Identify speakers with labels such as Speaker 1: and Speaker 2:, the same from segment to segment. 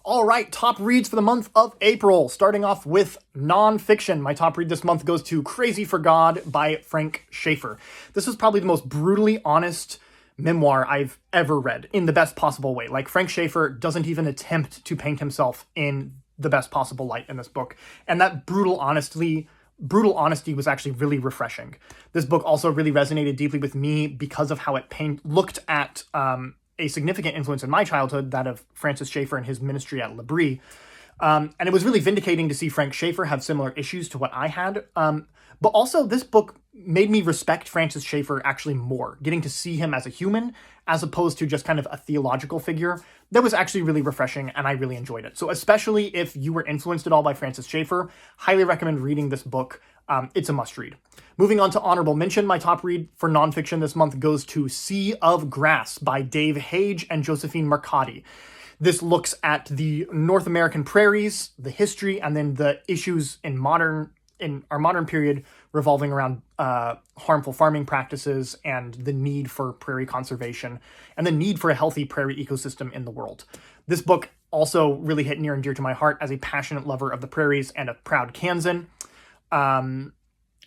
Speaker 1: All right, top reads for the month of April. Starting off with nonfiction. My top read this month goes to Crazy for God by Frank Schaeffer. This is probably the most brutally honest memoir I've ever read in the best possible way. Like, Frank Schaeffer doesn't even attempt to paint himself in the best possible light in this book. And that brutal honesty was actually really refreshing. This book also really resonated deeply with me because of how it looked at a significant influence in my childhood, that of Francis Schaeffer and his ministry at L'Abri. And it was really vindicating to see Frank Schaeffer have similar issues to what I had. But also, this book made me respect Francis Schaeffer actually more, getting to see him as a human, as opposed to just kind of a theological figure. That was actually really refreshing, and I really enjoyed it. So especially if you were influenced at all by Francis Schaeffer, highly recommend reading this book. It's a must-read. Moving on to honorable mention, my top read for nonfiction this month goes to Sea of Grass by Dave Hage and Josephine Mercati. This looks at the North American prairies, the history, and then the issues in our modern period revolving around harmful farming practices and the need for prairie conservation and the need for a healthy prairie ecosystem in the world. This book also really hit near and dear to my heart as a passionate lover of the prairies and a proud Kansan.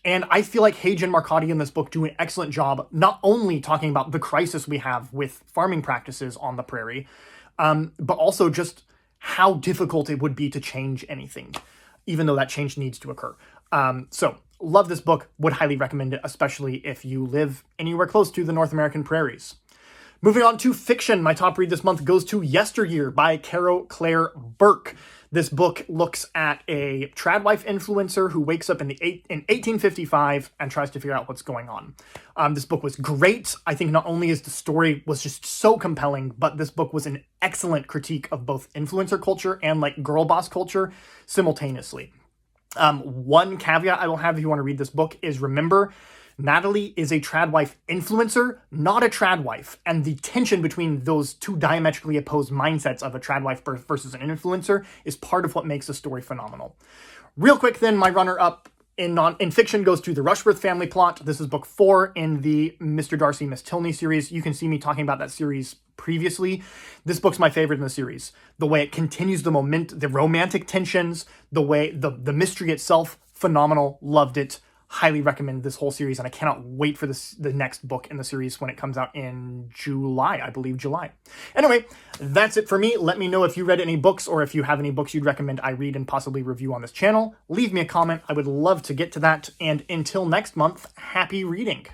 Speaker 1: And I feel like Hage and Marcotti in this book do an excellent job, not only talking about the crisis we have with farming practices on the prairie, but also just how difficult it would be to change anything, even though that change needs to occur. So love this book, would highly recommend it, especially if you live anywhere close to the North American prairies. Moving on to fiction, my top read this month goes to Yesteryear by Carol Claire Burke. This book looks at a tradwife influencer who wakes up in 1855 and tries to figure out what's going on. This book was great. I think not only is the story was just so compelling, but this book was an excellent critique of both influencer culture and like girl boss culture simultaneously. One caveat I will have if you want to read this book is remember, Natalie is a tradwife influencer, not a tradwife. And the tension between those two diametrically opposed mindsets of a tradwife versus an influencer is part of what makes the story phenomenal. Real quick then, my runner-up in fiction goes to The Rushworth Family Plot. This is book 4 in the Mr. Darcy, Miss Tilney series. You can see me talking about that series previously. This book's my favorite in the series. The way it continues the the romantic tensions, the way the mystery itself, phenomenal, loved it. Highly recommend this whole series, and I cannot wait for the next book in the series when it comes out in July, I believe July. Anyway, that's it for me. Let me know if you read any books or if you have any books you'd recommend I read and possibly review on this channel. Leave me a comment. I would love to get to that. And until next month, happy reading.